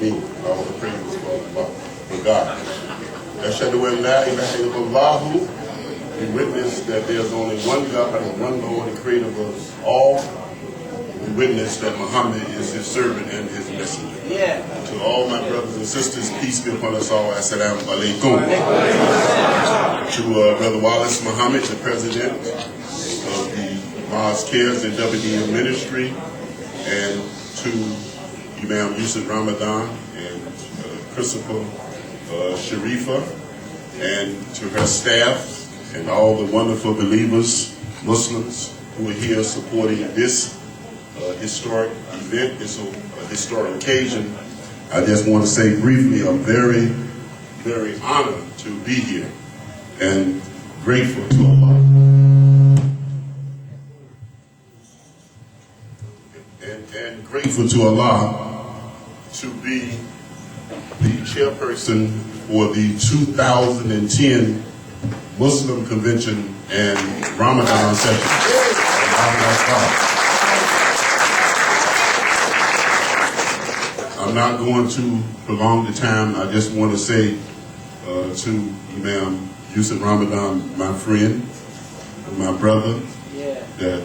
Me, all the praise for God. Ashhadu an la ilaha illallah. We witness that there's only one God and one Lord, the creator of us all. We witness that Muhammad is his servant and his messenger. Yeah. To all my brothers and sisters, peace be upon us all. Assalamu alaikum. To Brother Wallace Muhammad, the president of the Mosque Cares and WDM Ministry, and to Imam Yusuf Ramadan and Principal Sharifa, and to her staff and all the wonderful believers, Muslims, who are here supporting this historic event. It's a historic occasion. I just want to say briefly, I'm very, very honored to be here and grateful to Allah. And grateful to Allah to be the chairperson for the 2010 Muslim Convention and Ramadan session. I'm not going to prolong the time. I just want to say to Imam Yusuf Ramadan, my friend, and my brother, that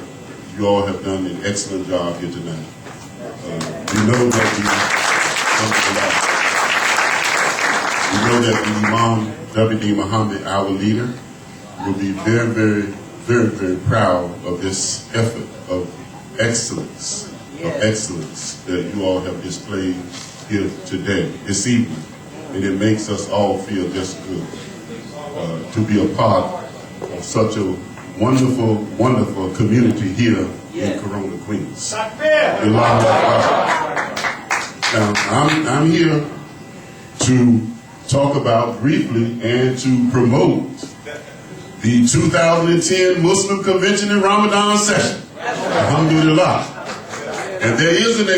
you all have done an excellent job here tonight. We know that the Imam W.D. Muhammad, our leader, will be very, very, very, very proud of this effort of excellence, that you all have displayed here today, this evening. And it makes us all feel just good to be a part of such a wonderful, wonderful community here in Corona, Queens. Now, I'm here to talk about briefly and to promote the 2010 Muslim Convention and Ramadan session. Alhamdulillah. And there is an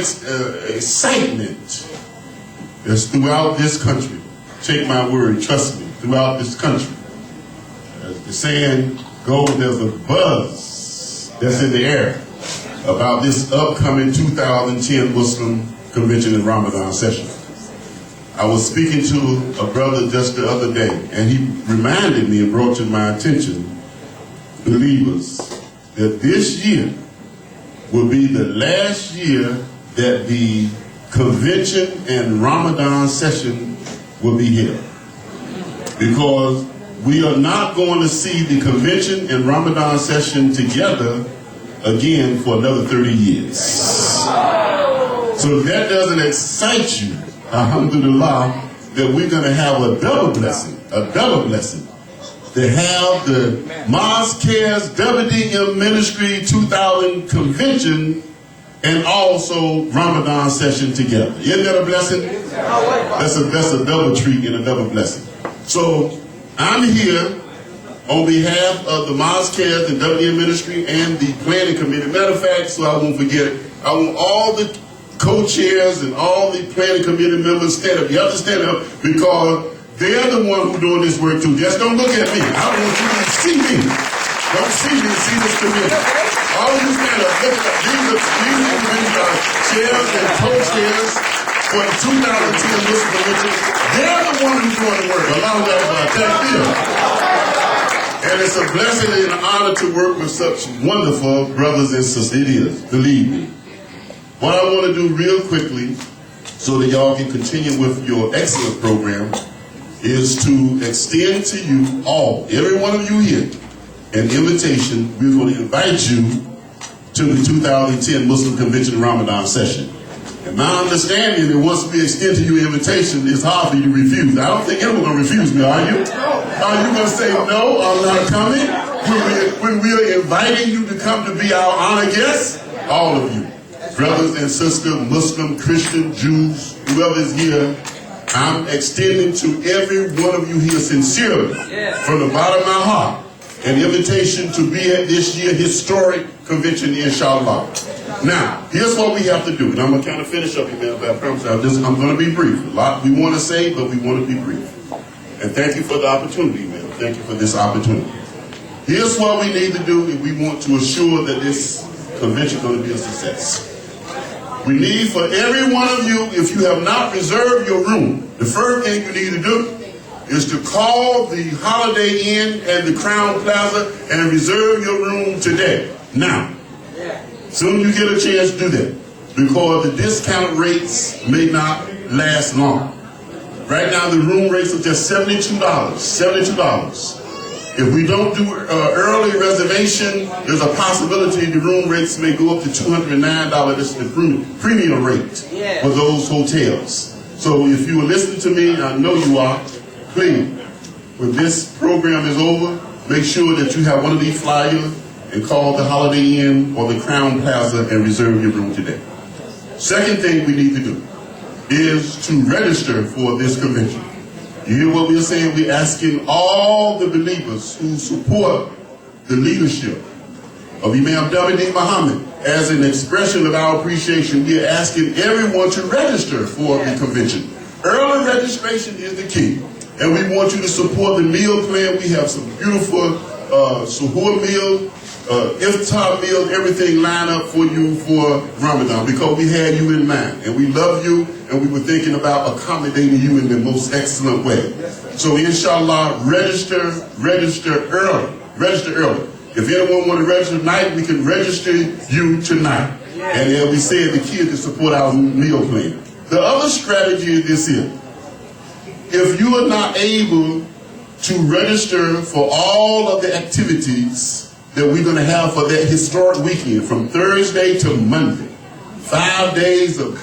excitement that's throughout this country. Take my word, trust me, throughout this country. As the saying goes, there's a buzz that's in the air about this upcoming 2010 Muslim Convention and Ramadan session. I was speaking to a brother just the other day, and he reminded me and brought to my attention, believers, that this year will be the last year that the convention and Ramadan session will be held. Because we are not going to see the convention and Ramadan session together again for another 30 years. So if that doesn't excite you, alhamdulillah, that we're going to have a double blessing, to have the Mosque Cares WDM Ministry 2000 convention and also Ramadan session together. Isn't that a blessing? That's a double treat and a double blessing. So I'm here on behalf of the Mosque Cares and WDM Ministry and the planning committee. Matter of fact, so I won't forget, I want all the co-chairs and all the planning committee members stand up. You have to stand up because they're the one who's doing this work too. Just don't look at me. I want you to see me. Don't see me, see this committee. All of you stand up. Look at these are chairs and co-chairs for the 2010 Muslim Convention. They're the one who's doing the work. Allow that thank you. And it's a blessing and an honor to work with such wonderful brothers and sisters. Believe me. What I want to do real quickly, so that y'all can continue with your excellent program, is to extend to you all, every one of you here, an invitation. We're going to invite you to the 2010 Muslim Convention Ramadan session. And my understanding is once we extend to you an invitation, it's hard for you to refuse. I don't think anyone's going to refuse me, are you? Are you going to say, no, I'm not coming? When we are inviting you to come to be our honor guests, all of you. Brothers and sisters, Muslim, Christian, Jews, whoever is here, I'm extending to every one of you here sincerely, from the bottom of my heart, an invitation to be at this year's historic convention, inshallah. Now, here's what we have to do, and I'm going to kind of finish up, man, but I promise I'm going to be brief. A lot we want to say, but we want to be brief. And thank you for the opportunity, man. Thank you for this opportunity. Here's what we need to do if we want to assure that this convention is going to be a success. We need for every one of you, if you have not reserved your room, the first thing you need to do is to call the Holiday Inn and the Crown Plaza and reserve your room today. Now, soon you get a chance to do that, because the discount rates may not last long. Right now, the room rates are just $72. $72. If we don't do early reservation, there's a possibility the room rates may go up to $209. This is the premium rate for those hotels. So if you are listening to me, I know you are, please, when this program is over, make sure that you have one of these flyers and call the Holiday Inn or the Crown Plaza and reserve your room today. Second thing we need to do is to register for this convention. You hear what we're saying? We're asking all the believers who support the leadership of Imam W.D. Muhammad as an expression of our appreciation. We're asking everyone to register for the convention. Early registration is the key. And we want you to support the meal plan. We have some beautiful suhoor meal, iftar meals, everything lined up for you for Ramadan, because we had you in mind and we love you and we were thinking about accommodating you in the most excellent way. So inshallah, register early. Register early. If anyone want to register tonight, we can register you tonight. And as we said, the key is to support our meal plan. The other strategy is this here. If you are not able to register for all of the activities that we're going to have for that historic weekend from Thursday to Monday, 5 days of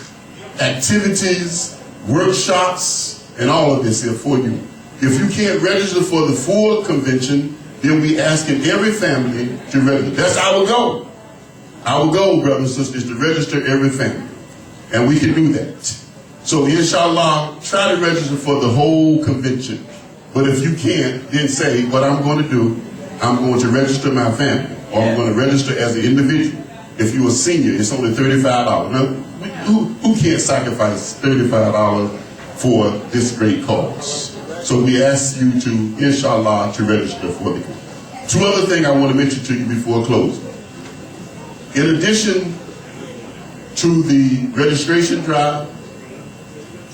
activities, workshops, and all of this here for you. If you can't register for the full convention, then we asking every family to register. That's our goal. Our goal, brothers and sisters, is to register every family. And we can do that. So inshallah, try to register for the whole convention. But if you can't, then say, what I'm going to do, I'm going to register my family, or I'm going to register as an individual. If you're a senior, it's only $35. Now, who can't sacrifice $35 for this great cause? So we ask you to, inshallah, to register for the convention. Two other things I want to mention to you before closing. In addition to the registration drive,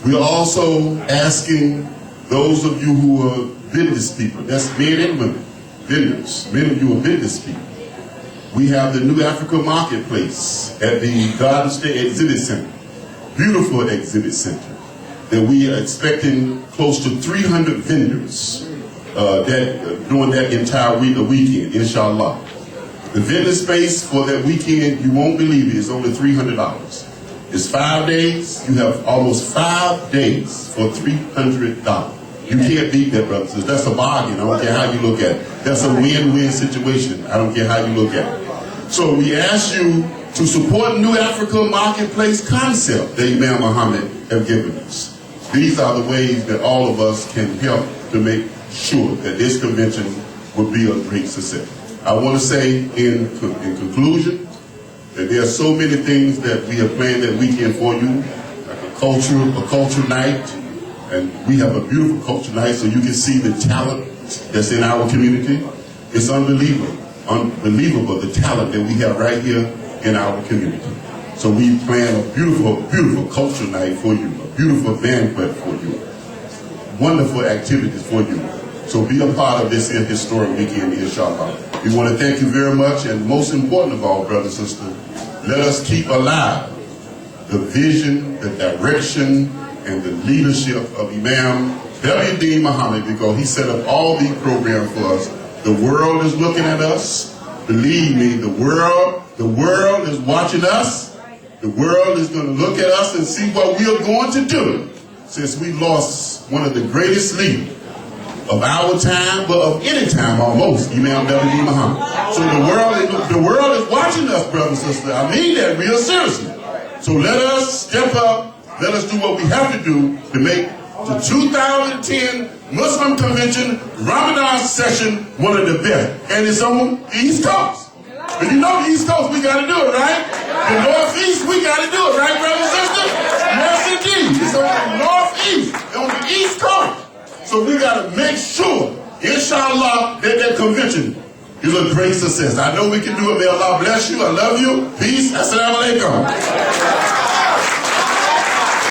we are also asking those of you who are business people, that's men and women, vendors, many of you are business people. We have the New Africa Marketplace at the Garden State Exhibit Center, beautiful exhibit center, that we are expecting close to 300 vendors during that entire weekend, inshallah. The vendor space for that weekend, you won't believe it, is only $300. It's 5 days. You have almost 5 days for $300. You can't beat that, brothers. That's a bargain. I don't care how you look at it. That's a win-win situation. I don't care how you look at it. So we ask you to support New Africa Marketplace concept that Imam Muhammad have given us. These are the ways that all of us can help to make sure that this convention will be a great success. I want to say in conclusion that there are so many things that we have planned that weekend for you, like a culture night, and we have a beautiful culture night so you can see the talent that's in our community. It's unbelievable the talent that we have right here in our community. So we plan a beautiful, beautiful culture night for you, a beautiful banquet for you, wonderful activities for you. So be a part of this historic weekend, inshallah. We want to thank you very much, and most important of all, brothers and sisters, let us keep alive the vision, the direction, and the leadership of Imam W.D. Muhammad, because he set up all these programs for us. The world is looking at us. Believe me, the world is watching us. The world is going to look at us and see what we are going to do, since we lost one of the greatest leaders of our time, but of any time almost, Imam W.D. Muhammad. So the world is watching us, brothers and sisters. I mean that real seriously. So let us step up. Let us do what we have to do to make the 2010 Muslim Convention Ramadan session one of the best. And it's on the East Coast. But you know the East Coast, we got to do it, right? The Northeast, we got to do it, right, brothers and sisters? Yes, indeed. It's on the Northeast, on the East Coast. So we got to make sure, inshallah, that convention is a great success. I know we can do it. May Allah bless you. I love you. Peace. Assalamu alaikum.